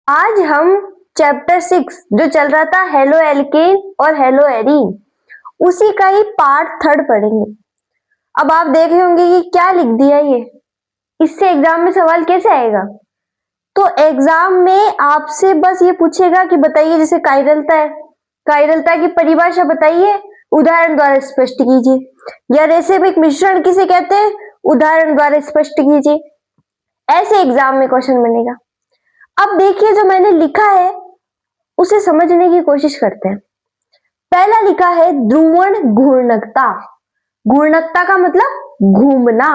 आज हम चैप्टर 6 जो चल रहा था हेलो एल्केन और हेलो एरीन, उसी का ही पार्ट 3 पढ़ेंगे। अब आप देख रहे होंगे कि क्या लिख दिया ये, इससे एग्जाम में सवाल कैसे आएगा। तो एग्जाम में आपसे बस ये पूछेगा कि बताइए, जैसे कायरलता है, कायरलता की परिभाषा बताइए, उदाहरण द्वारा स्पष्ट कीजिए। या रेसिमिक मिश्रण किसे कहते हैं, उदाहरण द्वारा स्पष्ट कीजिए। ऐसे एग्जाम में क्वेश्चन बनेगा। अब देखिए, जो मैंने लिखा है उसे समझने की कोशिश करते हैं। पहला लिखा है ध्रुवण घूर्णकता। घूर्णकता का मतलब घूमना।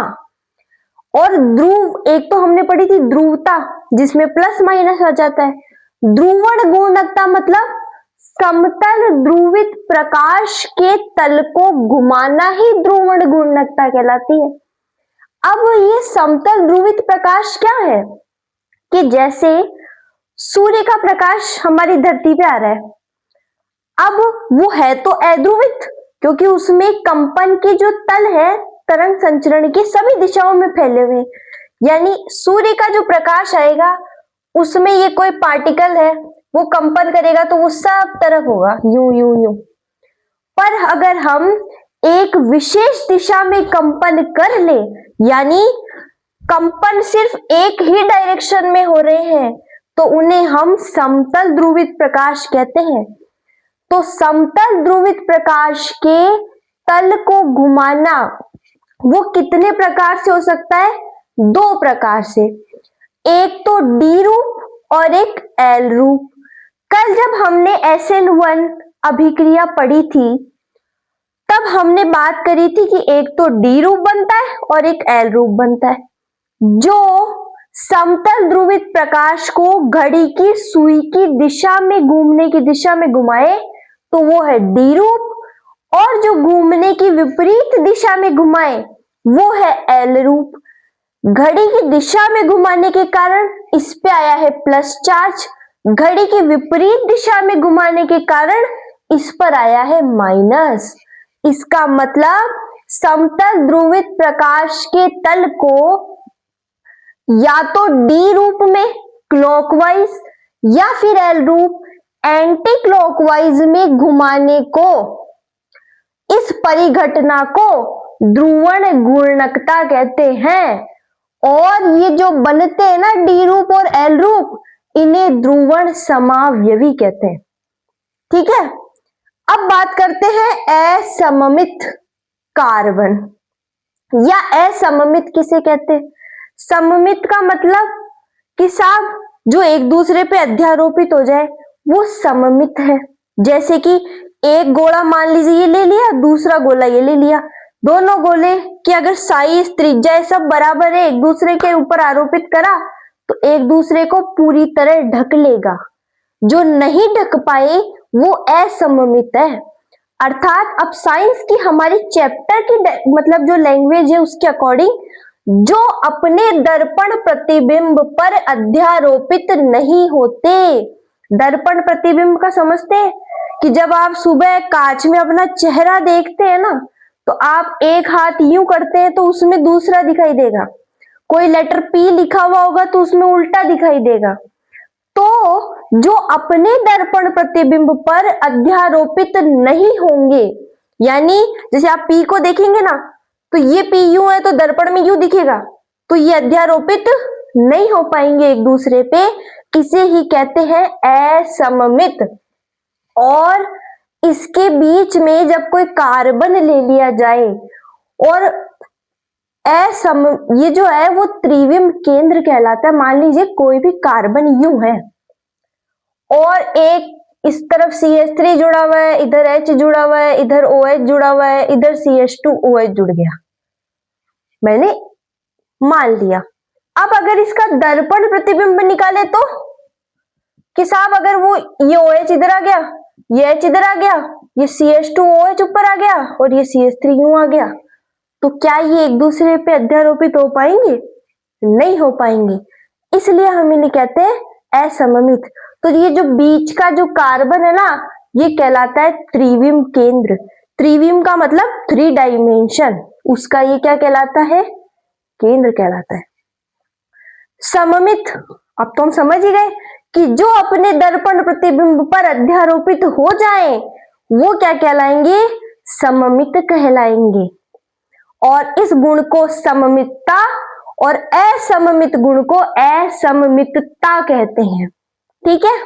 और ध्रुव, एक तो हमने पढ़ी थी ध्रुवता जिसमें प्लस माइनस आ जाता है। ध्रुवण घूर्णकता मतलब समतल ध्रुवित प्रकाश के तल को घुमाना ही ध्रुवण घूर्णकता कहलाती है। अब ये समतल ध्रुवित प्रकाश क्या है कि जैसे सूर्य का प्रकाश हमारी धरती पे आ रहा है, अब वो है तो अध्रुवित, क्योंकि उसमें कंपन के जो तल है तरंग संचरण की सभी दिशाओं में फैले हुए, यानी सूर्य का जो प्रकाश आएगा उसमें ये कोई पार्टिकल है, वो कंपन करेगा तो वो सब तरफ होगा, यूं यूं यूं। पर अगर हम एक विशेष दिशा में कंपन कर ले, यानी कंपन सिर्फ एक ही डायरेक्शन में हो रहे हैं, तो उन्हें हम समतल ध्रुवित प्रकाश कहते हैं। तो समतल ध्रुवित प्रकाश के तल को घुमाना वो कितने प्रकार से हो सकता है? दो प्रकार से, एक तो डी रूप और एक एल रूप। कल जब हमने SN1 अभिक्रिया पढ़ी थी तब हमने बात करी थी कि एक तो डी रूप बनता है और एक एल रूप बनता है। जो समतल ध्रुवित प्रकाश को घड़ी की सुई की दिशा में घूमने की दिशा में घुमाए तो वो है डी रूप, और जो घूमने की विपरीत दिशा में घुमाए वो है एल रूप। घड़ी की दिशा में घुमाने के कारण इस पे आया है प्लस चार्ज, घड़ी की विपरीत दिशा में घुमाने के कारण इस पर आया है माइनस। इसका मतलब समतल ध्रुवित प्रकाश के तल को या तो डी रूप में क्लॉकवाइज या फिर एल रूप एंटी क्लॉकवाइज में घुमाने को, इस परिघटना को ध्रुवण घूर्णकता कहते हैं। और ये जो बनते हैं ना डी रूप और एल रूप, इन्हें ध्रुवण समावयवी कहते हैं। ठीक है, अब बात करते हैं असममित कार्बन या असममित किसे कहते हैं। सममित का मतलब कि साहब जो एक दूसरे पे अध्यारोपित हो जाए वो सममित है। जैसे कि एक गोला मान लीजिए ये ले लिया, दूसरा गोला ये ले लिया, दोनों गोले की अगर साइज त्रिज्या सब बराबर है, एक दूसरे के ऊपर आरोपित करा तो एक दूसरे को पूरी तरह ढक लेगा। जो नहीं ढक पाए वो असममित है। अर्थात अब साइंस की हमारी चैप्टर की मतलब जो लैंग्वेज है उसके अकॉर्डिंग, जो अपने दर्पण प्रतिबिंब पर अध्यारोपित नहीं होते। दर्पण प्रतिबिंब का समझते हैं कि जब आप सुबह कांच में अपना चेहरा देखते हैं ना, तो आप एक हाथ यूं करते हैं तो उसमें दूसरा दिखाई देगा, कोई लेटर P लिखा हुआ होगा तो उसमें उल्टा दिखाई देगा। तो जो अपने दर्पण प्रतिबिंब पर अध्यारोपित नहीं होंगे, यानी जैसे आप P को देखेंगे ना तो ये P यूं है तो दर्पण में यूं दिखेगा, तो ये अध्यारोपित नहीं हो पाएंगे एक दूसरे पे, इसे ही कहते हैं असममित। और इसके बीच में जब कोई कार्बन ले लिया जाए और ये जो है वो त्रिविम केंद्र कहलाता है। मान लीजिए कोई भी कार्बन यूं है और एक इस तरफ CH3 जुड़ा हुआ है, इधर H जुड़ा हुआ है, इधर OH जुड़ा हुआ है, इधर CH2OH जुड़ गया, मैंने मान लिया। अब अगर इसका दर्पण प्रतिबिंब निकाले तो कि साहब अगर वो ये OH इधर आ गया, ये H इधर आ गया, ये CH2OH ऊपर आ गया और ये CH3 यूं आ गया, तो क्या ये एक दूसरे पे अध्यारोपित हो पाएंगे? नहीं हो पाएंगे। इसलिए हम इन्हें कहते हैं असममित। तो ये जो बीच का जो कार्बन है ना, ये कहलाता है त्रिविम केंद्र। त्रिविम का मतलब 3 डायमेंशन, उसका ये क्या कहलाता है? केंद्र कहलाता है। सममित, अब तो हम समझ ही गए कि जो अपने दर्पण प्रतिबिंब पर अध्यारोपित हो जाए वो क्या कहलाएंगे? सममित कहलाएंगे। और इस गुण को सममितता और असममित गुण को असममितता कहते हैं। ठीक है।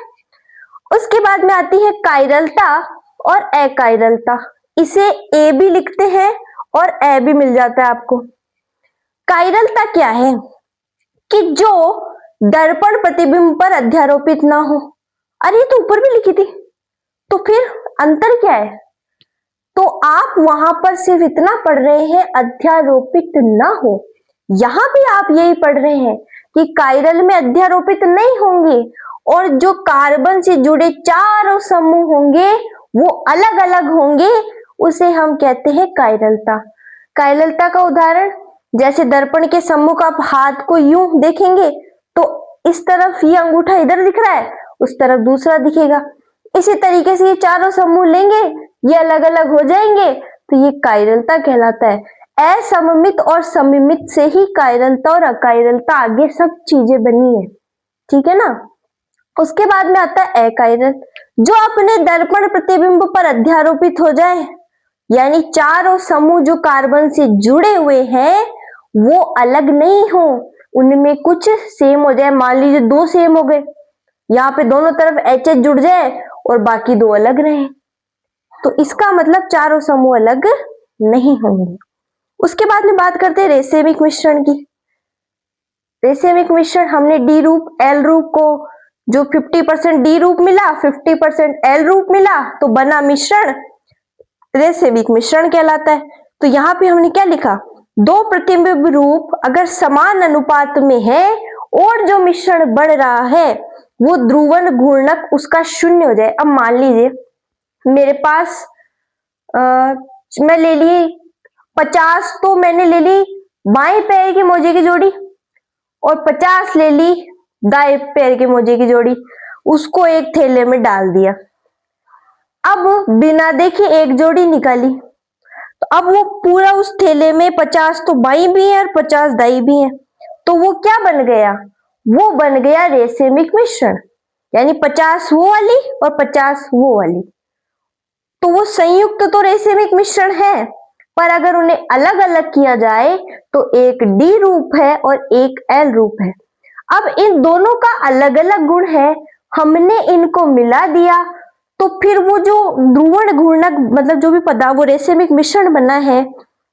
उसके बाद में आती है कायरलता और अकायरलता। इसे ए भी लिखते हैं और ए भी मिल जाता है आपको। कायरलता क्या है? कि जो दर्पण प्रतिबिंब पर अध्यारोपित ना हो। अरे तो ऊपर भी लिखी थी, तो फिर अंतर क्या है? तो आप वहां पर सिर्फ इतना पढ़ रहे हैं अध्यारोपित ना हो, यहां भी आप यही पढ़ रहे हैं कि कायरल में अध्यारोपित नहीं होंगे और जो कार्बन से जुड़े चारों समूह होंगे वो अलग अलग होंगे, उसे हम कहते हैं कायरलता। कायरलता का उदाहरण, जैसे दर्पण के सम्मुख आप हाथ को यूं देखेंगे तो इस तरफ ये अंगूठा इधर दिख रहा है, उस तरफ दूसरा दिखेगा। इसी तरीके से ये चारों समूह लेंगे, ये अलग अलग हो जाएंगे, तो ये कायरलता कहलाता है। असममित और सममित से ही कायरलता और अकायरलता आगे सब चीजें बनी है। ठीक है ना। उसके बाद में आता है अकायरल, जो अपने दर्पण प्रतिबिंब पर अध्यारोपित हो जाए, यानी चारों समूह जो कार्बन से जुड़े हुए हैं वो अलग नहीं हो, उनमें कुछ सेम हो जाए। मान लीजिए दो सेम हो गए, यहाँ पे दोनों तरफ एच जुड़ जाए और बाकी दो अलग रहे, तो इसका मतलब चारों समूह अलग नहीं होंगे। उसके बाद में बात करते हैं रेसेमिक मिश्रण की। रेसेमिक मिश्रण, हमने डी रूप एल रूप को जो 50% डी रूप मिला 50% एल रूप मिला तो बना मिश्रण रेसेमिक मिश्रण कहलाता है। तो यहाँ पे हमने क्या लिखा? दो प्रतिबिंब रूप अगर समान अनुपात में है और जो मिश्रण बढ़ रहा है वो ध्रुवण घूर्णक उसका शून्य हो जाए। अब मान लीजिए मेरे पास मैं ले ली 50, तो मैंने ले ली बाएं पैर के मोजे की जोड़ी और 50 ले ली दाएं पैर के मोजे की जोड़ी, उसको एक थैले में डाल दिया। अब बिना देखे एक जोड़ी निकाली, तो अब वो पूरा उस थैले में 50 तो बाईं भी है और 50 दाईं भी है, तो वो क्या बन गया? वो बन गया रेसेमिक मिश्रण, यानी 50 वो वाली और 50 वो वाली। तो वो संयुक्त तो रेसेमिक मिश्रण है, पर अगर उन्हें अलग अलग किया जाए तो एक डी रूप है और एक एल रूप है। अब इन दोनों का अलग अलग गुण है, हमने इनको मिला दिया, तो फिर वो जो ध्रुवण घूर्णक मतलब जो भी पदार्थ वो रेसेमिक मिश्रण बना है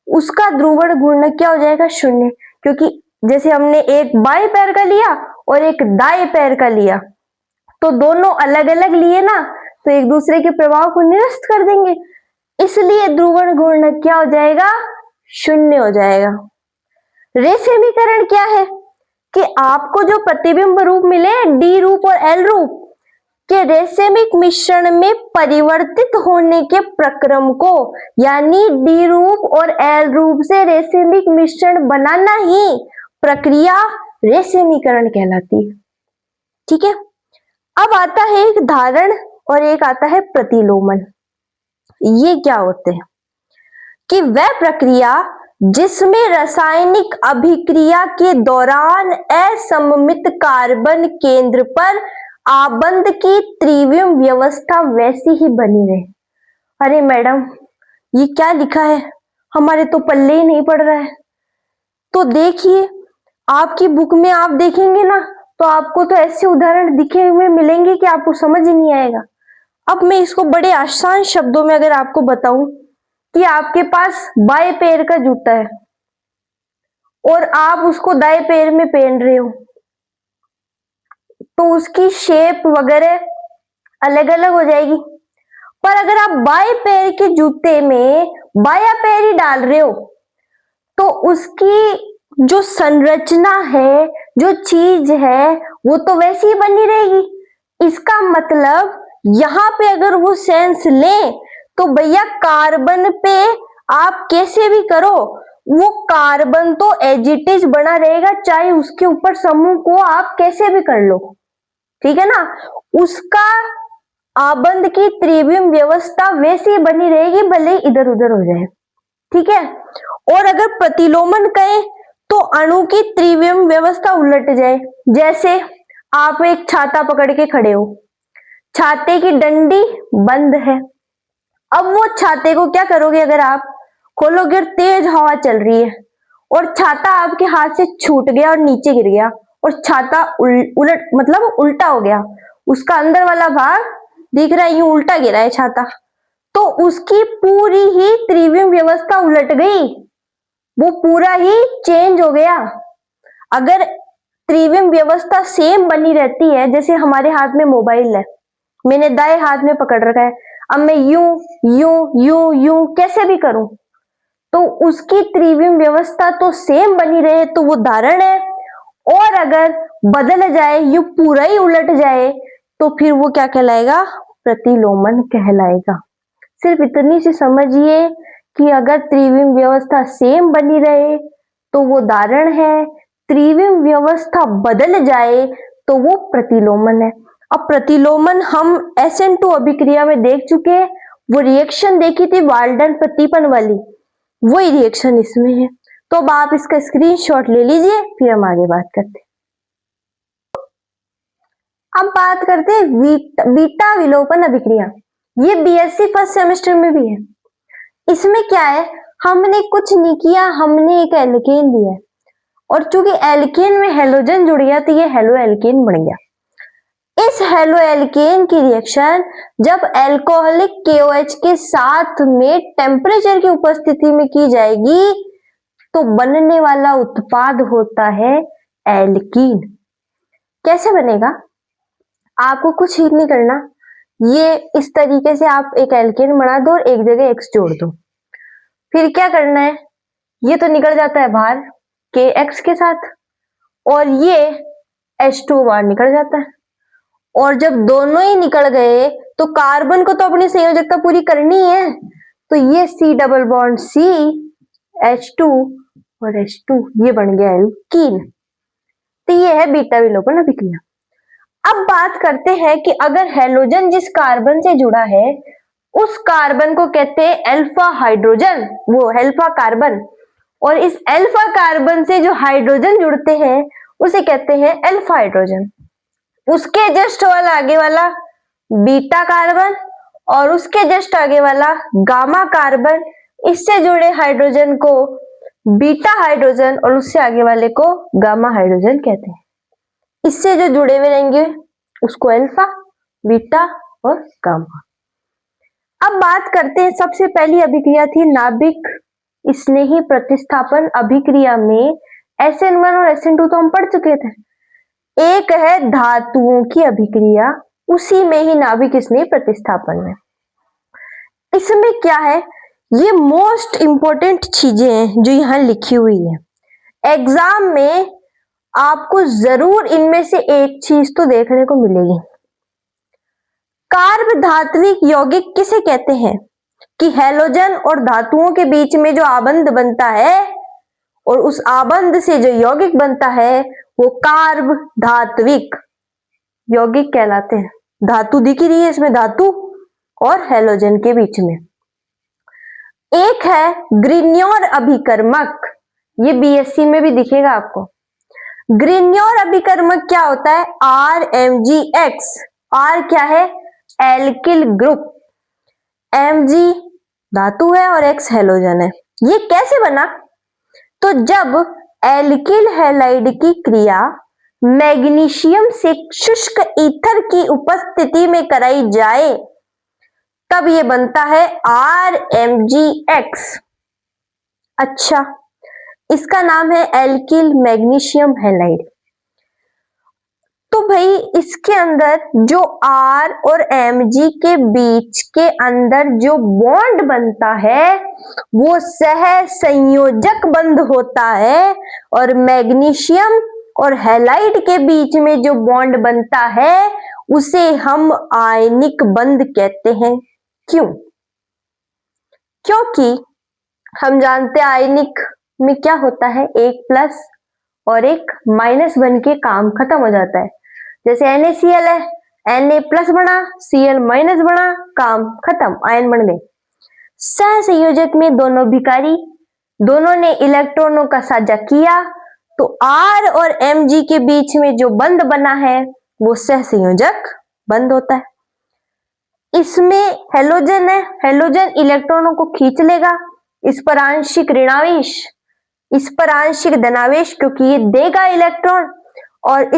उसका ध्रुवण घूर्णक क्या हो जाएगा? शून्य। क्योंकि जैसे हमने एक बाएं पैर का लिया और एक दाएं पैर का लिया, तो दोनों अलग अलग लिए ना, तो एक दूसरे के प्रभाव को निरस्त कर देंगे, इसलिए ध्रुवण घूर्णक क्या हो जाएगा? शून्य हो जाएगा। रेसेमीकरण क्या है? कि आपको जो प्रतिबिंब रूप मिले डी रूप और एल रूप के रेसेमिक मिश्रण में परिवर्तित होने के प्रक्रम को, यानी डी रूप और एल रूप से रेसेमिक मिश्रण बनाना ही प्रक्रिया रेसेमीकरण कहलाती है। ठीक है। अब आता है एक धारण और एक आता है प्रतिलोमन। ये क्या होते हैं? कि वह प्रक्रिया जिसमें रासायनिक अभिक्रिया के दौरान असममित कार्बन केंद्र पर आबंध की त्रिविम व्यवस्था वैसी ही बनी रहे। अरे मैडम ये क्या लिखा है? हमारे तो पल्ले ही नहीं पड़ रहा है। तो देखिए आपकी बुक में आप देखेंगे ना तो आपको तो ऐसे उदाहरण दिखे हुए मिलेंगे कि आपको समझ ही नहीं आएगा। अब मैं इसको बड़े आसान शब्दों में अगर आपको बताऊं कि आपके पास बाएं पैर का जूता है और आप उसको दाएं पैर में पहन रहे हो, तो उसकी शेप वगैरह अलग अलग हो जाएगी। पर अगर आप बाएं पैर के जूते में बायां पैर ही डाल रहे हो तो उसकी जो संरचना है, जो चीज है, वो तो वैसी ही बनी रहेगी। इसका मतलब यहां पे अगर वो सेंस ले तो भैया कार्बन पे आप कैसे भी करो वो कार्बन तो एज इट इज बना रहेगा, चाहे उसके ऊपर समूह को आप कैसे भी कर लो। ठीक है ना। उसका आबंध की त्रिविम व्यवस्था वैसी बनी रहेगी, भले इधर उधर हो जाए। ठीक है। और अगर प्रतिलोमन कहें तो अणु की त्रिविम व्यवस्था उलट जाए। जैसे आप एक छाता पकड़ के खड़े हो, छाते की डंडी बंद है। अब वो छाते को क्या करोगे, अगर आप खोलोगे और तेज हवा चल रही है और छाता आपके हाथ से छूट गया और नीचे गिर गया और छाता उलट मतलब उल्टा हो गया, उसका अंदर वाला भाग दिख रहा है यूं उल्टा गिरा है छाता, तो उसकी पूरी ही त्रिविम व्यवस्था उलट गई, वो पूरा ही चेंज हो गया। अगर त्रिविम व्यवस्था सेम बनी रहती है, जैसे हमारे हाथ में मोबाइल है, मैंने दाएं हाथ में पकड़ रखा है, अब मैं यूं यूं यूं यूं कैसे भी करूं तो उसकी त्रिविम व्यवस्था तो सेम बनी रहे तो वो धारण है, और अगर बदल जाए यूं पूरा ही उलट जाए तो फिर वो क्या कहलाएगा, प्रतिलोमन कहलाएगा। सिर्फ इतनी सी समझिए कि अगर त्रिविम व्यवस्था सेम बनी रहे तो वो धारण है, त्रिविम व्यवस्था बदल जाए तो वो प्रतिलोमन है। अब प्रतिलोमन हम SN2 अभिक्रिया में देख चुके हैं, वो रिएक्शन देखी थी वाल्डन प्रतीपन वाली, वही रिएक्शन इसमें है। तो अब आप इसका स्क्रीनशॉट ले लीजिए, फिर हम आगे बात करते हैं। अब बात करते हैं बीटा विलोपन अभिक्रिया। ये BSc फर्स्ट सेमेस्टर में भी है। इसमें क्या है, हमने कुछ नहीं किया, हमने एक एल्केन लिया है और चूंकि एल्केन में हेलोजन जुड़ गया तो ये हेलो एल्केन बन गया। इस हेलो एल्केन की रिएक्शन जब एल्कोहलिक KOH के साथ में टेम्परेचर की उपस्थिति में की जाएगी तो बनने वाला उत्पाद होता है एल्कीन। कैसे बनेगा, आपको कुछ ही नहीं करना, ये इस तरीके से आप एक एल्केन बना दो और एक जगह X जोड़ दो, फिर क्या करना है, ये तो निकल जाता है बाहर KX के साथ और ये H2 बाहर निकल जाता है, और जब दोनों ही निकल गए तो कार्बन को तो अपनी संयोजकता पूरी करनी है, तो ये C double bond C H2 और H2 ये बन गया एल्कीन। तो ये है बीटा विलोपन अभिक्रिया। अब बात करते हैं कि अगर हेलोजन जिस कार्बन से जुड़ा है उस कार्बन को कहते हैं अल्फा हाइड्रोजन, वो अल्फा कार्बन, और इस अल्फा कार्बन से जो हाइड्रोजन जुड़ते हैं उसे कहते हैं अल्फा हाइड्रोजन। उसके जस्ट वाला आगे वाला बीटा कार्बन और उसके जस्ट आगे वाला गामा कार्बन, इससे जुड़े हाइड्रोजन को बीटा हाइड्रोजन और उससे आगे वाले को गामा हाइड्रोजन कहते हैं। इससे जो जुड़े हुए रहेंगे उसको अल्फा, बीटा और गामा। अब बात करते हैं, सबसे पहली अभिक्रिया थी नाभिक स्नेही प्रतिस्थापन अभिक्रिया में SN1 और SN2 तो हम पढ़ चुके थे। एक है धातुओं की अभिक्रिया, उसी में ही नाभिक स्नेही प्रतिस्थापन में। इसमें क्या है, ये मोस्ट इंपॉर्टेंट चीजें हैं जो यहां लिखी हुई है, एग्जाम में आपको जरूर इनमें से एक चीज तो देखने को मिलेगी। कार्ब धात्विक यौगिक किसे कहते हैं, कि हेलोजन और धातुओं के बीच में जो आबंध बनता है और उस आबंध से जो यौगिक बनता है वो कार्ब धात्विक यौगिक कहलाते हैं। धातु दिख रही है इसमें, धातु और हेलोजन के बीच में। एक है ग्रिन्योर अभिकर्मक, ये BSc में भी दिखेगा आपको। ग्रिन्योर अभिकर्मक क्या होता है, RMgX। R क्या है, एल्किल ग्रुप, Mg धातु है और X हेलोजन है। ये कैसे बना, तो जब एल्किल हैलाइड की क्रिया मैग्नीशियम से शुष्क ईथर की उपस्थिति में कराई जाए तब ये बनता है RMgX। अच्छा, इसका नाम है एल्किल मैग्नीशियम हैलाइड। तो भाई इसके अंदर जो R और Mg के बीच के अंदर जो बॉन्ड बनता है वो सह संयोजक बंध होता है, और मैग्नीशियम और हैलाइड के बीच में जो बॉन्ड बनता है उसे हम आयनिक बंध कहते हैं। क्यों, क्योंकि हम जानते हैं आयनिक में क्या होता है, एक प्लस और एक माइनस बन के काम खत्म हो जाता है। जैसे NaCl है, Na प्लस बना, Cl माइनस बना, काम खत्म, आयन बन गए। सह संयोजक में दोनों भिकारी, दोनों ने इलेक्ट्रॉनों का साझा किया, तो R और Mg के बीच में जो बंध बना है वो सहसंयोजक बंद होता है। इसमें हेलोजन है, हेलोजन इलेक्ट्रॉनों को खींच लेगा, इस पर आंशिक ऋणावेश, इस पर आंशिक धनावेश, क्योंकि ये देगा इलेक्ट्रॉन, और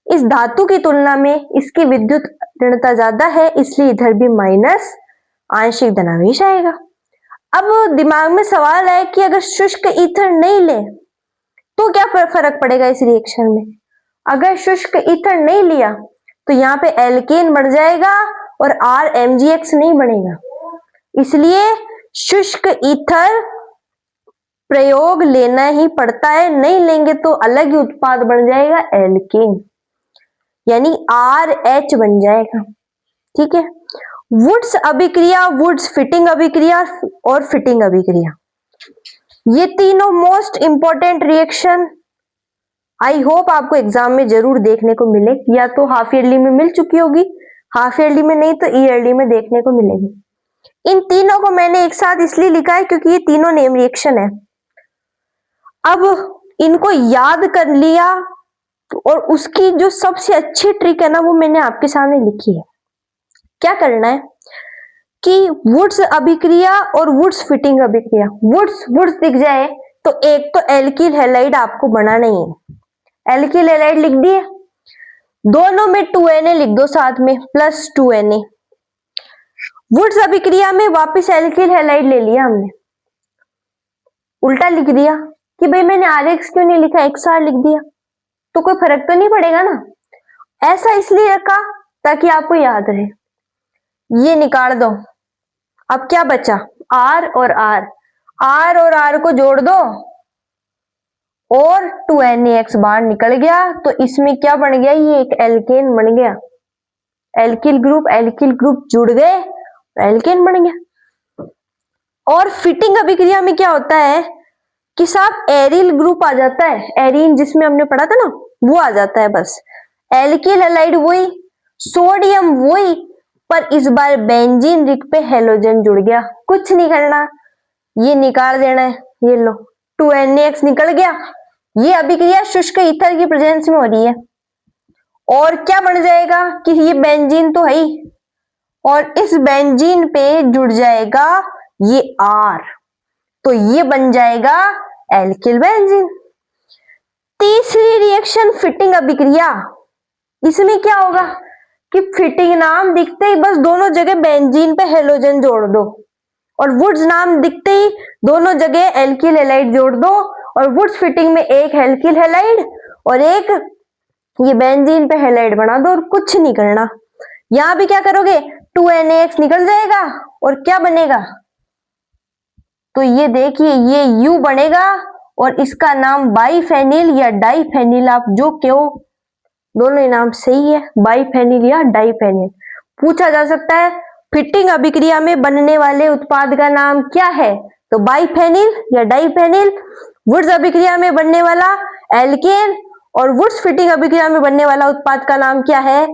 इस धातु की तुलना में इसकी विद्युत ऋणता ज्यादा है, इसलिए इधर भी माइनस आंशिक धनावेश आएगा। अब दिमाग में सवाल है कि अगर शुष्क ईथर नहीं ले तो क्या फर्क पड़ेगा इस रिएक्शन में। अगर शुष्क ईथर नहीं लिया तो यहाँ पे एल्केन बढ़ जाएगा और RMgX नहीं बनेगा, इसलिए शुष्क ईथर प्रयोग लेना ही पड़ता है, नहीं लेंगे तो अलग ही उत्पाद बन जाएगा एल्केन, यानी RH बन जाएगा। ठीक है, वुड्स अभिक्रिया, वुड्स फिटिंग अभिक्रिया और फिटिंग अभिक्रिया, ये तीनों most important reaction I hope आपको एग्जाम में जरूर देखने को मिले, या तो हाफ ईयरली में मिल चुकी होगी, हाफ ईयरली में नहीं तो ईयरली में देखने को मिलेगी। इन तीनों को मैंने एक साथ इसलिए लिखा है क्योंकि ये तीनों नेम रिएक्शन है। अब इनको याद कर लिया और उसकी जो सबसे अच्छी ट्रिक है ना वो मैंने आपके सामने लिखी है। क्या करना है कि वुड्स अभिक्रिया और वुड्स फिटिंग अभिक्रिया, वुड्स दिख जाए तो एक तो एल्किल हैलाइड आपको बनाना ही है, एल्किल हैलाइड लिख दिए, दोनों में 2Na लिख दो साथ में प्लस 2Na। वुड्स अभिक्रिया में वापस एल्किल हैलाइड ले लिया हमने, उल्टा लिख दिया कि भाई मैंने RX क्यों नहीं लिखा, XR लिख दिया, तो कोई फर्क तो नहीं पड़ेगा ना। ऐसा इसलिए रखा ताकि आपको याद रहे। ये निकाल दो, अब क्या बचा R और R को जोड़ दो और 2NaX बाहर निकल गया, तो इसमें क्या बन गया, ये एक एल्केन बन गया, एल्किल ग्रुप जुड़ गए, एल्केन बन गया। और फिटिंग अभिक्रिया में क्या होता है कि साहब एरिल ग्रुप आ जाता है, एरीन जिसमें हमने पढ़ा था ना वो आ जाता है, बस एल्किल हैलाइड वही, सोडियम वही, पर इस बार बेंजीन रिंग पे हेलोजन जुड़ गया। कुछ नहीं करना, ये निकाल देना है, ये लो 2NaX निकल गया। ये अभिक्रिया शुष्क ईथर की प्रेजेंस में हो रही है, और क्या बन जाएगा कि ये बेंजीन तो है ही, और इस बेंजीन पे जुड़ जाएगा ये R, तो ये बन जाएगा एल्किल बेंजीन। तीसरी रिएक्शन फिटिंग अभिक्रिया, इसमें क्या होगा कि फिटिंग नाम दिखते ही बस दोनों जगह बेंजीन पे हेलोजन जोड़ दो, और वुड्स नाम दिखते ही दोनों जगह एल्किल हैलाइड जोड़ दो, और वुड्स फिटिंग में एक एल्किल हैलाइड और एक ये बेंजीन पे हैलाइड बना दो, और कुछ नहीं करना। यहां भी क्या करोगे 2NaX निकल जाएगा और क्या बनेगा, तो ये देखिए ये U बनेगा और इसका नाम बाइफेनिल या डाइफेनिल, आप जो कहो दोनों ही नाम सही है, बाइफेनिल या डाइफेनिल। पूछा जा सकता है फिटिंग अभिक्रिया में बनने वाले उत्पाद का नाम क्या है, तो बाइफेनिल या डाइफेनिल। वुड्स अभिक्रिया में बनने वाला एल्केन और वुड्स फिटिंग अभिक्रिया में बनने वाला उत्पाद का नाम क्या है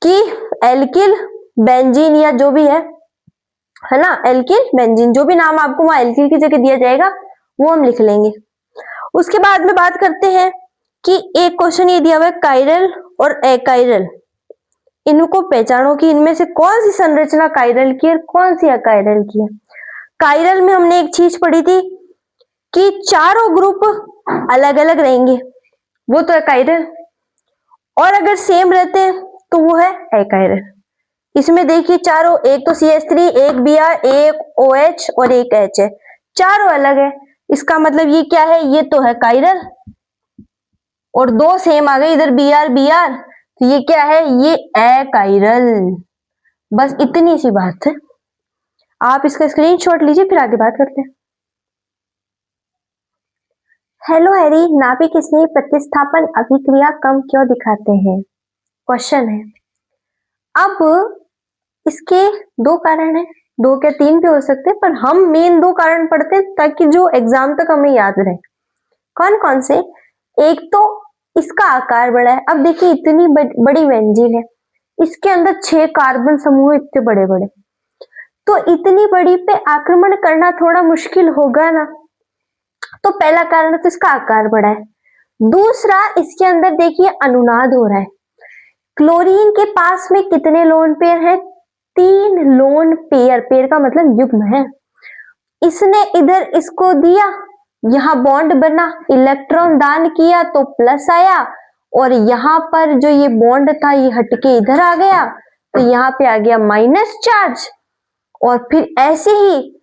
कि एल्किल बेंजीन, या जो भी है ना, एल्किल बेंजीन, जो भी नाम आपको वहां एल्किल की जगह दिया जाएगा वो हम लिख लेंगे। उसके बाद में बात करते हैं कि एक क्वेश्चन ये दिया हुआ है कायरल और अकायरल, इनको पहचानो कि इनमें से कौन सी संरचना कायरल की और कौन सी अकायरल की है। कायरल में हमने एक चीज पढ़ी थी कि चारों ग्रुप अलग अलग रहेंगे, वो तो अकायरल, और अगर सेम रहते हैं तो वो है अकायरल। इसमें देखिए चारों, एक तो CH3, एक Br, एक OH और एक H है, चारों अलग है, इसका मतलब ये क्या है, ये तो है कायरल, और दो सेम आ गए इधर Br, तो ये क्या है, ये अकायरल। बस इतनी सी बात है, आप इसका स्क्रीनशॉट लीजिए, फिर आगे बात करते हैं। हेलो हैरी, नाभिक स्नेह प्रतिस्थापन अभिक्रिया कम क्यों दिखाते हैं, क्वेश्चन है। अब इसके दो कारण है, दो क्या तीन भी हो सकते हैं, पर हम मेन दो कारण पढ़ते हैं ताकि जो एग्जाम तक हमें याद रहे। कौन कौन से, एक तो इसका आकार बड़ा है। अब देखिए इतनी बड़ी बेंजीन है, इसके अंदर 6 कार्बन समूह इतने बड़े बड़े, तो इतनी बड़ी पे आक्रमण करना थोड़ा मुश्किल होगा ना, तो पहला कारण तो इसका आकार बड़ा है। दूसरा, इसके अंदर देखिए अनुनाद हो रहा है। क्लोरीन के पास में कितने लोन पेयर हैं? 3 लोन पेयर। पेयर का मतलब युग्म है। इसने इधर इसको दिया, यहां बॉन्ड बना, इलेक्ट्रॉन दान किया तो प्लस आया, और यहां पर जो ये बॉन्ड था ये हटके इधर आ गया, तो यहां पे आ गया माइनस चार्ज, और फिर ऐसे ही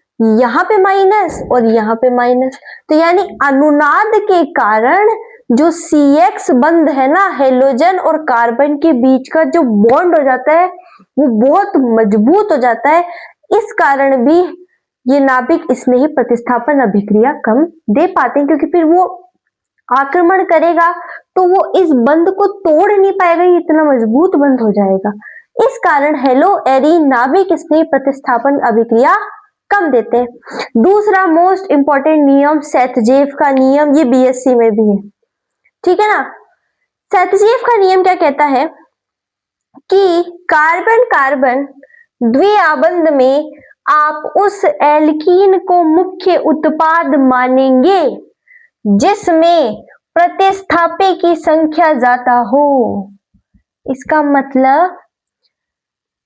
यहां पे माइनस और यहां पे माइनस। तो यानी अनुनाद के कारण जो CX बंध है ना, हेलोजन और कार्बन के बीच का जो बॉन्ड हो जाता है वो बहुत मजबूत हो जाता है। इस कारण भी ये नाभिक स्नेही प्रतिस्थापन अभिक्रिया कम दे पाते हैं, क्योंकि फिर वो आक्रमण करेगा तो वो इस बंध को तोड़ नहीं पाएगा, ये इतना मजबूत बंध हो जाएगा। इस कारण हेलो एरीन नाभिक स्नेही प्रतिस्थापन अभिक्रिया कम देते हैं। दूसरा मोस्ट इंपॉर्टेंट नियम सेथजेव का नियम, ये BSc में भी है, ठीक है ना। सेथजेव का नियम क्या कहता है कि कार्बन कार्बन द्विआबंध में आप उस एल्कीन को मुख्य उत्पाद मानेंगे जिसमें प्रतिस्थापी की संख्या ज्यादा हो। इसका मतलब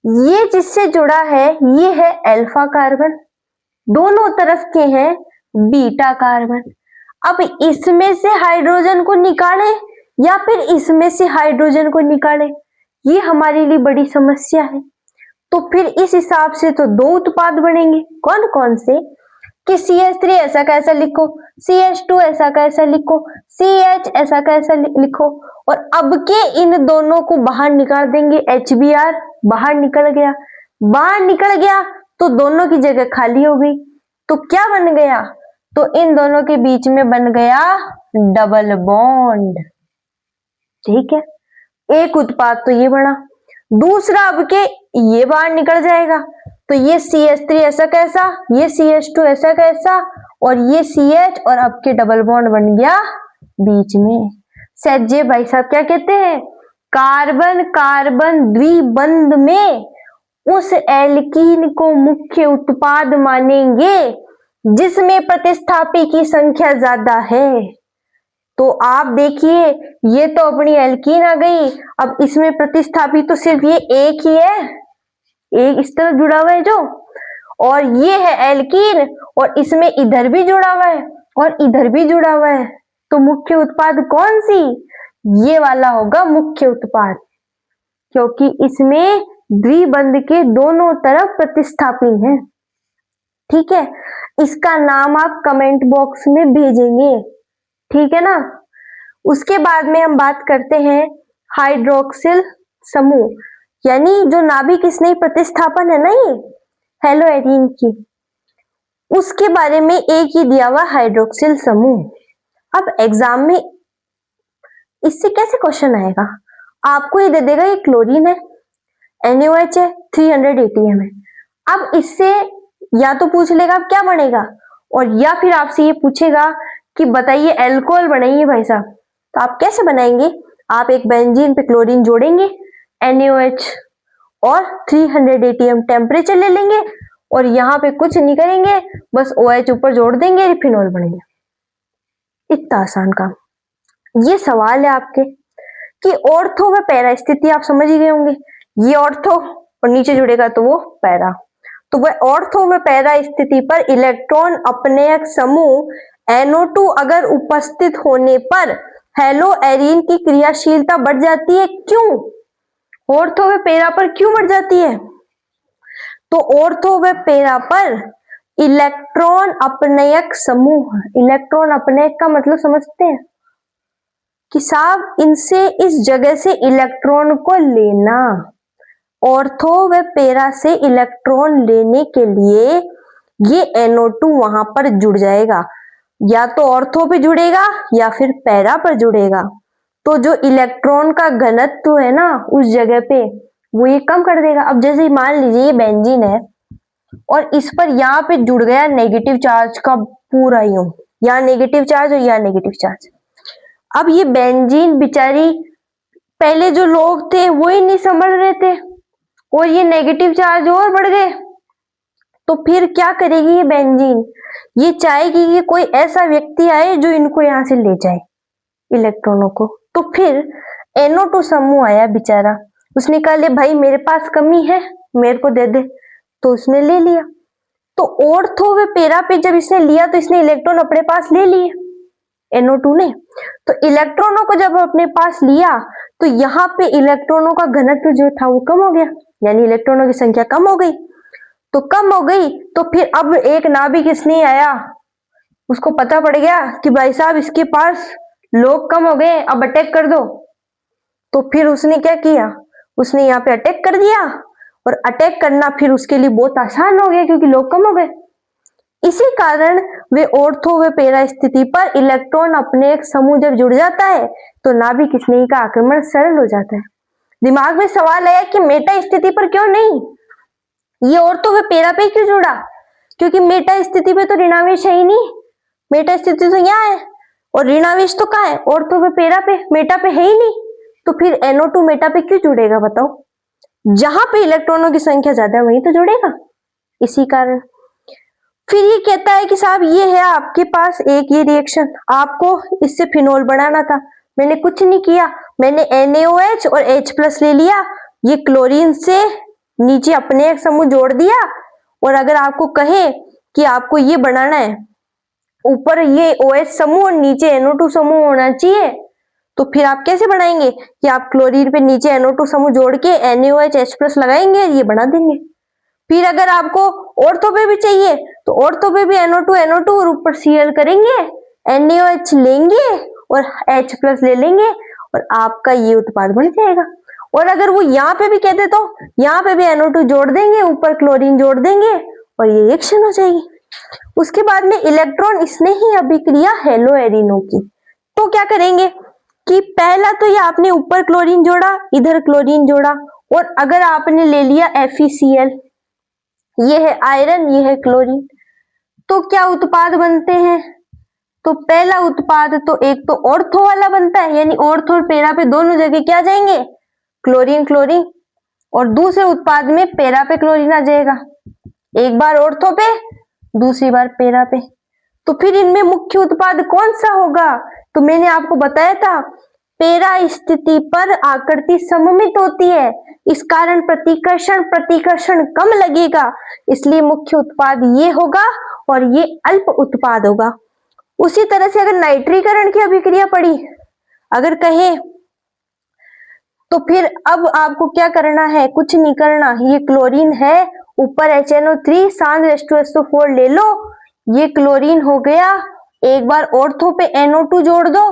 ये जिससे जुड़ा है ये है अल्फा कार्बन, दोनों तरफ के हैं बीटा कार्बन। अब इसमें से हाइड्रोजन को निकालें या फिर इसमें से हाइड्रोजन को निकालें, ये हमारे लिए बड़ी समस्या है। तो फिर इस हिसाब से तो 2 उत्पाद बनेंगे। कौन कौन से? कि CH3 ऐसा कैसा लिखो, CH2 ऐसा कैसा लिखो, CH ऐसा कैसा लिखो, और अब के इन दोनों को बाहर निकाल देंगे। HBr बाहर निकल गया, बाहर निकल गया तो दोनों की जगह खाली हो गई, तो क्या बन गया? तो इन दोनों के बीच में बन गया डबल बॉन्ड, ठीक है। एक उत्पाद तो ये बना। दूसरा, अब के ये बाहर निकल जाएगा, तो ये CH3 ऐसा कैसा, ये CH2 ऐसा कैसा, और ये CH, और अब के डबल बॉन्ड बन गया बीच में। सेथजेव भाई साहब क्या कहते हैं? कार्बन कार्बन द्विबंध में उस एल्कीन को मुख्य उत्पाद मानेंगे जिसमें प्रतिस्थापी की संख्या ज्यादा है। तो आप देखिए, ये तो अपनी एल्कीन आ गई, अब इसमें प्रतिस्थापी तो सिर्फ ये एक ही है, एक इस तरह जुड़ा हुआ है जो, और ये है एल्कीन, और इसमें इधर भी जुड़ा हुआ है और इधर भी जुड़ा हुआ है, तो मुख्य उत्पाद कौन सी? ये वाला होगा मुख्य उत्पाद, क्योंकि इसमें द्विबंध के दोनों तरफ प्रतिस्थापी है, ठीक है। इसका नाम आप कमेंट बॉक्स में भेजेंगे, ठीक है ना। उसके बाद में हम बात करते हैं हाइड्रोक्सिल समूह, यानी जो नाभिक स्नेही प्रतिस्थापन है ना ये हेलो एरीन की, उसके बारे में एक ही दिया हुआ हाइड्रोक्सिल समूह। अब एग्जाम में इससे कैसे क्वेश्चन आएगा? आपको ये दे देगा ये क्लोरीन है, NaOH है, 300 ATM है। अब इससे या तो पूछ लेगा अब क्या बनेगा, और या फिर आपसे ये पूछेगा कि बताइए अल्कोहल बनाइए भाई साहब, तो आप कैसे बनाएंगे? आप एक बेंजीन पे क्लोरीन जोड़ेंगे, NaOH और 300 ATM टेम्परेचर ले लेंगे, और यहाँ पे कुछ नहीं करेंगे, बस OH ऊपर जोड़ देंगे, फिनॉल बनेंगे। इतना आसान काम। ये सवाल है आपके कि ऑर्थो व पैरा स्थिति आप समझ ही गए होंगे, ये ऑर्थो और नीचे जुड़ेगा तो वो पैरा, तो वह ऑर्थो व पैरा स्थिति पर इलेक्ट्रॉन अपनयक समूह NO2 अगर उपस्थित होने पर हेलो एरीन की क्रियाशीलता बढ़ जाती है। क्यों? ऑर्थो व पैरा पर क्यों बढ़ जाती है? तो ऑर्थो व पैरा पर इलेक्ट्रॉन अपनयक समूह, इलेक्ट्रॉन अपनयक का मतलब समझते हैं कि साहब इनसे इस जगह से इलेक्ट्रॉन को लेना, ऑर्थो व पैरा से इलेक्ट्रॉन लेने के लिए ये NO2 वहां पर जुड़ जाएगा, या तो ऑर्थो पे जुड़ेगा या फिर पैरा पर जुड़ेगा, तो जो इलेक्ट्रॉन का घनत्व है ना उस जगह पे वो ये कम कर देगा। अब जैसे मान लीजिए ये बेंजीन है और इस पर यहाँ पे जुड़ गया नेगेटिव चार्ज का पूरा यूं, यहाँ नेगेटिव चार्ज और यहाँ नेगेटिव चार्ज। अब ये बेंजीन बेचारी, पहले जो लोग थे वो ही नहीं समझ रहे थे और ये नेगेटिव चार्ज और बढ़ गए, तो फिर क्या करेगी ये बेंजीन? ये चाहेगी कि कोई ऐसा व्यक्ति आए जो इनको यहाँ से ले जाए, इलेक्ट्रॉनों को। तो फिर NO2 समूह आया बेचारा, उसने कहा ले भाई मेरे पास कमी है, मेरे को दे दे, तो उसने ले लिया। तो ऑर्थो व पैरा पे जब इसने लिया तो इसने इलेक्ट्रॉन अपने पास ले लिए NO2 ने। तो इलेक्ट्रॉनों को जब अपने पास लिया तो यहाँ पे इलेक्ट्रॉनों का घनत्व जो था वो कम हो गया, यानी इलेक्ट्रॉनों की संख्या कम हो गई। तो कम हो गई तो फिर अब एक नाभिक इसने आया, उसको पता पड़ गया कि भाई साहब इसके पास लोग कम हो गए, अब अटैक कर दो। तो फिर उसने क्या किया, उसने यहाँ पे अटैक कर दिया, और अटैक करना फिर उसके लिए बहुत आसान हो गया क्योंकि लोग कम हो गए। इसी कारण वे ऑर्थो व पैरा स्थिति पर इलेक्ट्रॉन अपने एक समूह जब जुड़ जाता है तो नाभिक स्नेही का आक्रमण सरल हो जाता है। दिमाग में सवाल आया कि मेटा स्थिति पर क्यों नहीं, ये ऑर्थो व पैरा पे क्यों जुड़ा, क्योंकि मेटा स्थिति पे तो ऋणावेश है ही नहीं, मेटा स्थिति तो यहाँ है और ऋणावेश तो कहाँ है, ऑर्थो व पैरा पे, मेटा पे है ही नहीं। तो फिर NO2 मेटा पे क्यों जुड़ेगा बताओ, जहां पे इलेक्ट्रॉनों की संख्या ज्यादा है वहीं तो जुड़ेगा। इसी कारण फिर ये कहता है कि साहब ये है आपके पास एक ये रिएक्शन, आपको इससे फिनोल बनाना था, मैंने कुछ नहीं किया, मैंने NaOH और H+ ले लिया, ये क्लोरीन से नीचे अपने एक समूह जोड़ दिया। और अगर आपको कहे कि आपको ये बनाना है, ऊपर ये OH समूह और नीचे NO2 समूह होना चाहिए, तो फिर आप कैसे बनाएंगे कि आप क्लोरीन पे नीचे NO2 समूह जोड़ के NaOH H+ लगाएंगे, ये बना देंगे। फिर अगर आपको ऑर्थो पे भी चाहिए तो ऑर्थो पे भी NO2 और ऊपर Cl करेंगे, NaOH लेंगे और H+ ले लेंगे और आपका ये उत्पाद बन जाएगा। और अगर वो यहाँ पे भी कहते तो यहाँ पे भी NO2 जोड़ देंगे, ऊपर क्लोरीन जोड़ देंगे और ये रिएक्शन हो जाएगी। उसके बाद में इलेक्ट्रॉन स्नेही अभिक्रिया हेलो एरिनो की, तो क्या करेंगे कि पहला तो ये आपने ऊपर क्लोरीन जोड़ा, इधर क्लोरीन जोड़ा, और अगर आपने ले लिया FeCl, ये है आयरन, ये है क्लोरीन, तो क्या उत्पाद बनते हैं, तो पहला उत्पाद तो एक तो ऑर्थो वाला बनता है, यानी ऑर्थो और पैरा पे दोनों जगह क्या जाएंगे, क्लोरीन क्लोरीन, और दूसरे उत्पाद में पैरा पे क्लोरीन आ जाएगा, एक बार ऑर्थो पे दूसरी बार पैरा पे। तो फिर इनमें मुख्य उत्पाद कौन सा होगा, तो मैंने आपको बताया था पैरा स्थिति पर आकृति सममित होती है, इस कारण प्रतिकर्षण कम लगेगा, इसलिए मुख्य उत्पाद ये होगा और ये अल्प उत्पाद होगा। उसी तरह से अगर नाइट्रीकरण की अभिक्रिया पड़ी अगर कहे तो फिर अब आपको क्या करना है, कुछ नहीं करना, ये क्लोरीन है, ऊपर HNO3 सांद्र H2SO4 ले लो, ये क्लोरीन हो गया, एक बार ऑर्थो पे NO2 जोड़ दो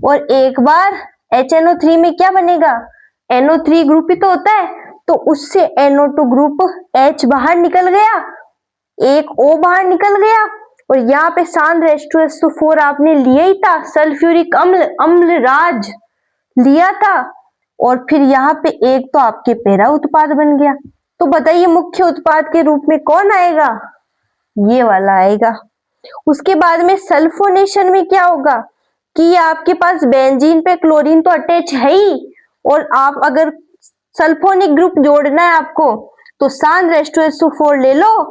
और एक बार HNO3 में क्या बनेगा, NO3 ग्रुप ही तो होता है, तो उससे NO2 ग्रुप H बाहर निकल गया, एक O बाहर निकल गया, और यहाँ पे सांद्र H2SO4 आपने लिया ही था, सल्फ्यूरिक अम्ल राज लिया था, और फिर यहाँ पे एक तो आपके पैरा उत्पाद बन गया। तो बताइए मुख्य उत्पाद के रूप में कौन आएगा, ये वाला आएगा। उसके बाद में सल्फोनेशन में क्या होगा कि आपके पास बेंजीन पे क्लोरीन तो अटैच है ही, और आप अगर सल्फोनिक ग्रुप जोड़ना है आपको तो सांद्र H2SO4 ले लो,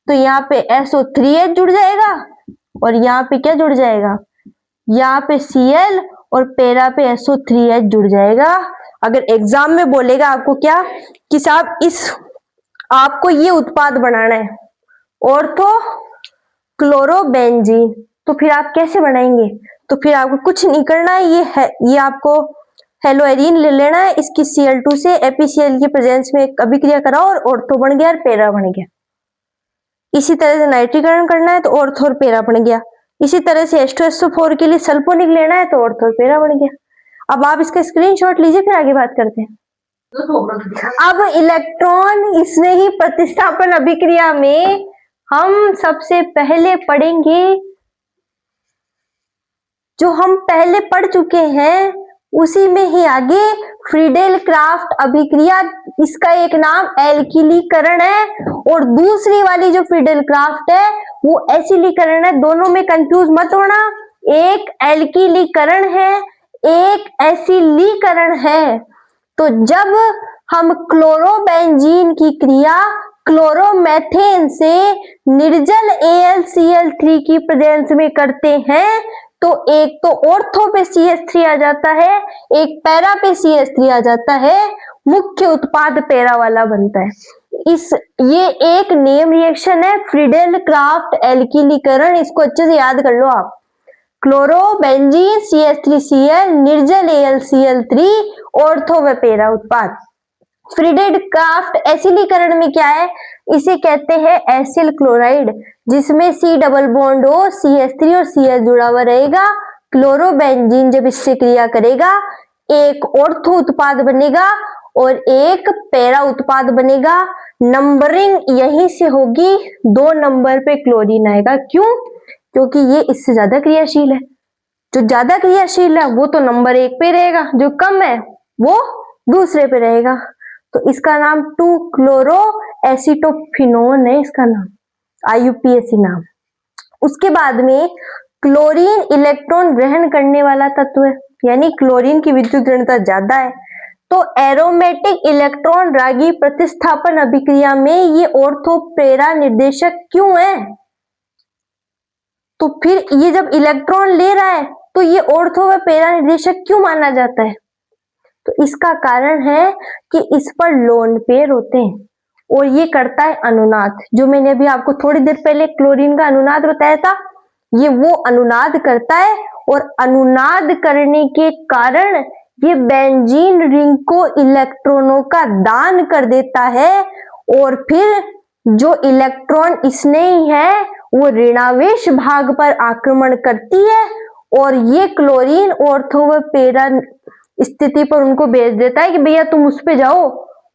तो यहाँ पे SO3H जुड़ जाएगा और यहाँ पे क्या जुड़ जाएगा, यहाँ पे Cl और पैरा पे SO3H जुड़ जाएगा। अगर एग्जाम में बोलेगा आपको क्या कि साहब इस आपको ये उत्पाद बनाना है ऑर्थो क्लोरोबेंजीन, तो फिर आप कैसे बनाएंगे, तो फिर आपको कुछ नहीं करना है, ये आपको हेलोएरीन ले लेना है, इसकी Cl2 से FeCl की प्रेजेंस में अभिक्रिया कराओ और ऑर्थो बन गया और पैरा बन गया। इसी तरह से नाइट्रीकरण करना है तो ऑर्थो और पैरा बन गया। इसी तरह से H2SO4 के लिए सल्फोनिक लेना है तो ऑर्थो और पैरा बन गया। अब आप इसका स्क्रीनशॉट लीजिए, फिर आगे बात करते हैं। अब इलेक्ट्रॉन स्नेही प्रतिस्थापन अभिक्रिया में हम सबसे पहले पढ़ेंगे जो हम पहले पढ़ चुके हैं, उसी में ही आगे फ्रीडेल क्राफ्ट अभिक्रिया, इसका एक नाम एल्किलीकरण है और दूसरी वाली जो फ्रीडेल क्राफ्ट है वो एसिलीकरण है। दोनों में कंफ्यूज मत होना, एक एल्किलीकरण है एक एसिलीकरण है। तो जब हम क्लोरोबेंजीन की क्रिया क्लोरोमेथेन से निर्जल AlCl3 की प्रेजेंस में करते हैं तो एक तो ऑर्थो पे CH3 आ जाता है, एक पैरा पे CH3 आ जाता है, मुख्य उत्पाद पैरा वाला बनता है। ये एक नेम रिएक्शन है, फ्रीडेल क्राफ्ट एल्किलीकरण, इसको अच्छे से याद कर लो आप। क्लोरो बेंजीन CH3Cl निर्जल AlCl3 ऑर्थो व पैरा उत्पाद। फ्रीडेल क्राफ्ट एसिलीकरण में क्या है, इसे कहते हैं एसिल क्लोराइड, जिसमें C डबल बॉन्ड हो, CH3 और Cl जुड़ा हुआ रहेगा। क्लोरोबेंजीन जब इससे क्रिया करेगा एक ऑर्थो उत्पाद बनेगा और एक पैरा उत्पाद बनेगा। नंबरिंग यहीं से होगी, 2 नंबर पे क्लोरीन आएगा। क्यों? क्योंकि ये इससे ज्यादा क्रियाशील है। जो ज्यादा क्रियाशील है वो तो नंबर 1 पे रहेगा, जो कम है वो दूसरे पे रहेगा। तो इसका नाम 2 क्लोरो एसिटोफिनोन है, इसका नाम IUPAC नाम। उसके बाद में क्लोरीन इलेक्ट्रॉन ग्रहण करने वाला तत्व है, यानी क्लोरीन की विद्युत ऋणता ज्यादा है। तो एरोमेटिक इलेक्ट्रॉन रागी प्रतिस्थापन अभिक्रिया में ये ऑर्थो पैरा निर्देशक क्यों है? तो फिर ये जब इलेक्ट्रॉन ले रहा है तो ये ऑर्थो व पैरा निर्देशक क्यों माना जाता है? तो इसका कारण है कि इस पर लोन पेयर होते हैं और ये करता है अनुनाद। जो मैंने अभी आपको थोड़ी देर पहले क्लोरीन का अनुनाद बताया था, ये वो अनुनाद करता है और अनुनाद करने के कारण ये बेंजीन रिंग को इलेक्ट्रॉनों का दान कर देता है और फिर जो इलेक्ट्रॉन इसने ही है वो ऋणावेश भाग पर आक्रमण करती है और ये क्लोरीन ऑर्थो व पैरा स्थिति पर उनको भेज देता है कि भैया तुम उस पे जाओ,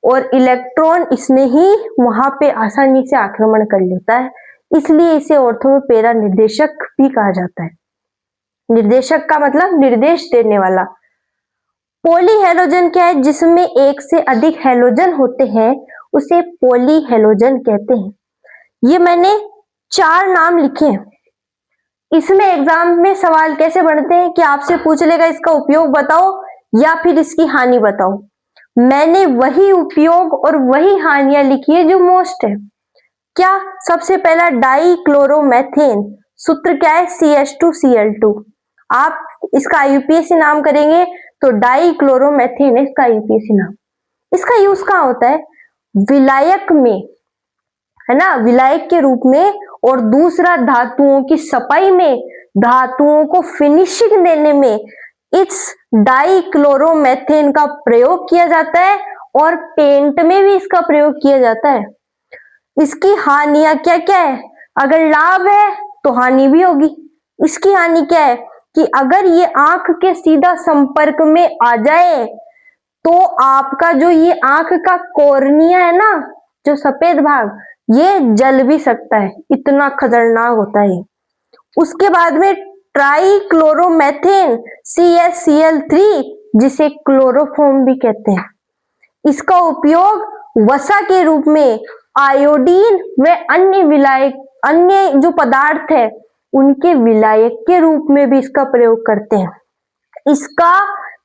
और इलेक्ट्रॉन इसने ही वहां पे आसानी से आक्रमण कर लेता है। इसलिए इसे ऑर्थो व पैरा निर्देशक भी कहा जाता है। निर्देशक का मतलब निर्देश देने वाला। पॉलीहेलोजन क्या है? जिसमें एक से अधिक हेलोजन होते हैं उसे पॉलीहेलोजन कहते हैं। ये मैंने 4 नाम लिखे हैं। इसमें एग्जाम में सवाल कैसे बनते हैं कि आपसे पूछ लेगा इसका उपयोग बताओ या फिर इसकी हानि बताओ। मैंने वही उपयोग और वही हानियां लिखी है जो मोस्ट है। क्या? सबसे पहला डाई क्लोरोमेथेन, सूत्र क्या है? CH2Cl2। आप इसका IUPAC नाम करेंगे तो डाई क्लोरोमेथेन है इसका IUPAC नाम। इसका यूज कहाँ होता है? विलायक में, है ना, विलायक के रूप में, और दूसरा धातुओं की सफाई में, धातुओं को फिनिशिंग देने में इस डाइक्लोरोमेथेन का प्रयोग किया जाता है और पेंट में भी इसका प्रयोग किया जाता है। इसकी हानियां क्या क्या है? अगर लाभ है तो हानि भी होगी। इसकी हानि क्या है कि अगर ये आंख के सीधा संपर्क में आ जाए तो आपका जो ये आंख का कॉर्निया है ना, जो सफेद भाग, ये जल भी सकता है, इतना खतरनाक होता है। उसके बाद में ट्राइक्लोरोमेथेन CaCl3, जिसे क्लोरोफॉर्म भी कहते हैं, इसका उपयोग वसा के रूप में आयोडीन व अन्य जो पदार्थ है उनके विलायक के रूप में भी इसका प्रयोग करते हैं। इसका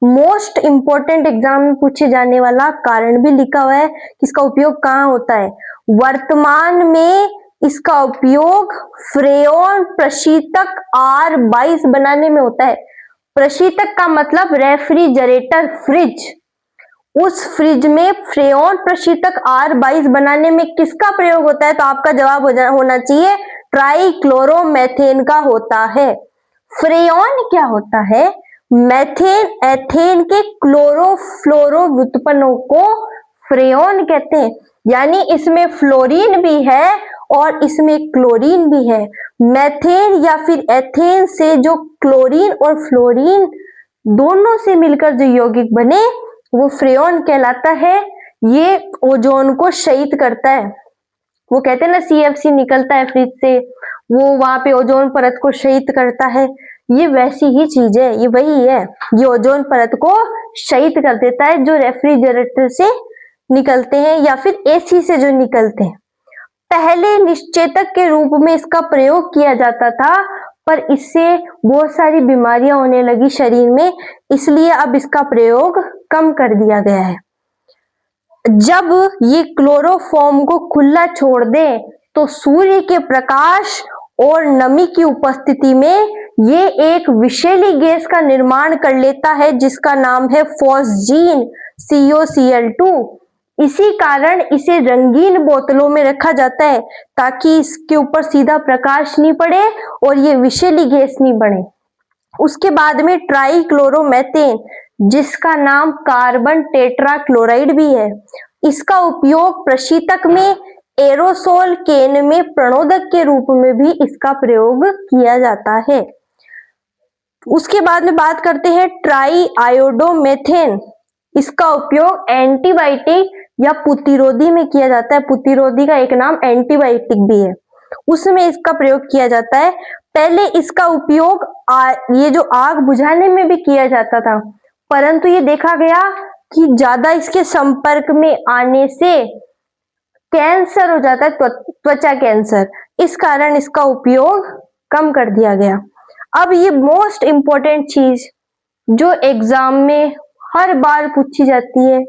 मोस्ट इंपॉर्टेंट एग्जाम में पूछे जाने वाला कारण भी लिखा हुआ है कि इसका उपयोग कहाँ होता है। वर्तमान में इसका उपयोग फ्रेयॉन प्रशीतक R22 बनाने में होता है। प्रशीतक का मतलब रेफ्रिजरेटर, फ्रिज। उस फ्रिज में फ्रेयॉन प्रशीतक R22 बनाने में किसका प्रयोग होता है? तो आपका जवाब होना चाहिए ट्राइक्लोरोमेथेन का होता है। फ्रेयॉन क्या होता है? मेथेन एथेन के क्लोरोफ्लोरो व्युत्पन्नों को फ्रेयॉन कहते हैं, यानी इसमें फ्लोरीन भी है और इसमें क्लोरीन भी है। मेथेन या फिर एथेन से जो क्लोरीन और फ्लोरीन दोनों से मिलकर जो यौगिक बने वो फ्रेयॉन कहलाता है। ये ओजोन को शहीद करता है। वो कहते हैं ना CFC निकलता है फ्रिज से, वो वहां पे ओजोन परत को शहीद करता है। ये वैसी ही चीज है, ये वही है, ये ओजोन परत को शहीद कर देता है जो रेफ्रिजरेटर से निकलते हैं या फिर AC से जो निकलते हैं। पहले निश्चेतक के रूप में इसका प्रयोग किया जाता था, पर इससे बहुत सारी बीमारियां होने लगी शरीर में, इसलिए अब इसका प्रयोग कम कर दिया गया है। जब ये क्लोरोफॉर्म को खुला छोड़ दे तो सूर्य के प्रकाश और नमी की उपस्थिति में ये एक विषैली गैस का निर्माण कर लेता है जिसका नाम है फॉस्जीन COCl2। इसी कारण इसे रंगीन बोतलों में रखा जाता है ताकि इसके ऊपर सीधा प्रकाश नहीं पड़े और ये विषैली गैस नहीं बने। उसके बाद में ट्राइक्लोरोमेथेन, जिसका नाम कार्बन टेट्राक्लोराइड भी है, इसका उपयोग प्रशीतक में, एरोसोल केन में प्रणोदक के रूप में भी इसका प्रयोग किया जाता है। उसके बाद में बात करते हैं ट्राईआयोडोमेथेन। इसका उपयोग एंटीबायोटिक या पुतिरोधी में किया जाता है। पुतिरोधी का एक नाम एंटीबायोटिक भी है, उसमें इसका प्रयोग किया जाता है। पहले इसका उपयोग ये जो आग बुझाने में भी किया जाता था, परंतु ये देखा गया कि ज्यादा इसके संपर्क में आने से कैंसर हो जाता है, त्वचा कैंसर, इस कारण इसका उपयोग कम कर दिया गया। अब ये मोस्ट इंपॉर्टेंट चीज जो एग्जाम में हर बार पूछी जाती है,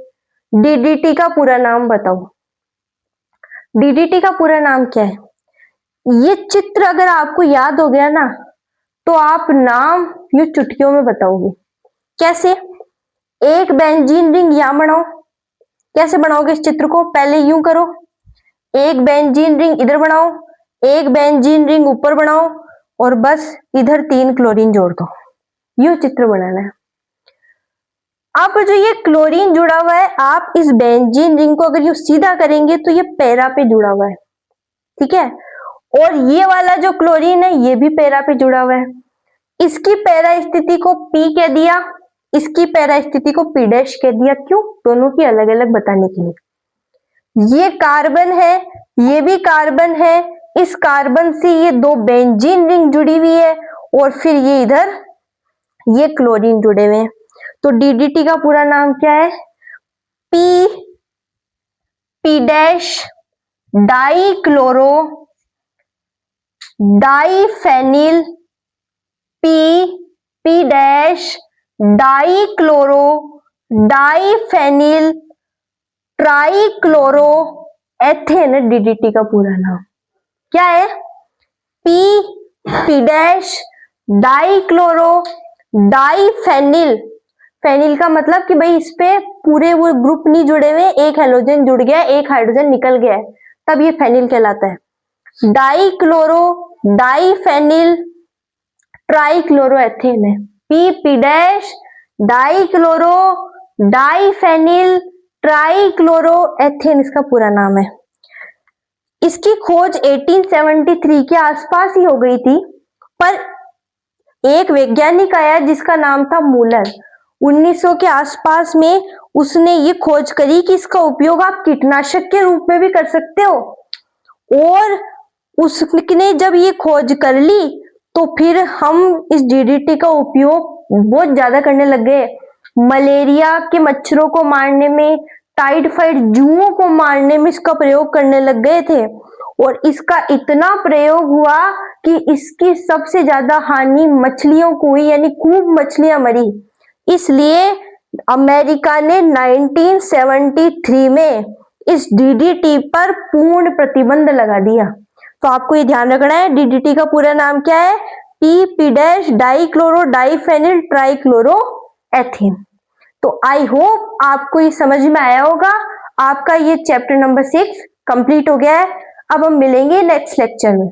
DDT का पूरा नाम बताओ। DDT का पूरा नाम क्या है? ये चित्र अगर आपको याद हो गया ना तो आप नाम यूं चुटकियों में बताओगे। कैसे? एक बेंजीन रिंग यहां बनाओ। कैसे बनाओगे इस चित्र को? पहले यूं करो, एक बेंजीन रिंग इधर बनाओ, एक बेंजीन रिंग ऊपर बनाओ और बस इधर 3 क्लोरीन जोड़ दो। यूं चित्र बनाना है। अब जो ये क्लोरीन जुड़ा हुआ है, आप इस बेंजीन रिंग को अगर यूं सीधा करेंगे तो ये पैरा पे जुड़ा हुआ है, ठीक है। और ये वाला जो क्लोरीन है ये भी पैरा पे जुड़ा हुआ है। इसकी पैरा स्थिति को P कह दिया, इसकी पैरा स्थिति को P डैश कह दिया। क्यों? दोनों की अलग अलग बताने के लिए। ये कार्बन है, ये भी कार्बन है, इस कार्बन से ये 2 बेंजीन रिंग जुड़ी हुई है और फिर ये इधर ये क्लोरीन जुड़े हुए हैं। तो DDT का पूरा नाम क्या है? P dash dichloro diphenyl, P dash dichloro diphenyl trichloro ethane. DDT का पूरा नाम क्या है? P dash dichloro diphenyl. Phenyl का मतलब कि भाई इस पे पूरे वो ग्रुप नहीं जुड़े हुए, एक हेलोजन जुड़ गया, एक हाइड्रोजन निकल गया है, तब ये फेनिल कहलाता है। डाइक्लोरो डाइफेनिल ट्राइक्लोरोएथेन है। P डैश डाइक्लोरो डाइफेनिल ट्राइक्लोरोएथेन इसका पूरा नाम है। इसकी खोज 1873 के आसपास ही हो गई थी, पर एक वैज्ञानिक आया जिसका नाम था मूलर। 1900 के आसपास में उसने ये खोज करी कि इसका उपयोग आप कीटनाशक के रूप में भी कर सकते हो। और उसने जब ये खोज कर ली तो फिर हम इस DDT का उपयोग बहुत ज्यादा करने लग गए। मलेरिया के मच्छरों को मारने में, टाइफाइड जुओं को मारने में इसका प्रयोग करने लग गए थे। और इसका इतना प्रयोग हुआ कि इसकी सबसे ज्यादा हानि मछलियों को हुई, यानी खूब मछलियां मरी। इसलिए अमेरिका ने 1973 में इस DDT पर पूर्ण प्रतिबंध लगा दिया। तो आपको ये ध्यान रखना है, DDT का पूरा नाम क्या है? P dash dichloro diphenyl trichloroethane. तो आई होप आपको ये समझ में आया होगा। आपका ये चैप्टर नंबर 6 कंप्लीट हो गया है। अब हम मिलेंगे नेक्स्ट लेक्चर में।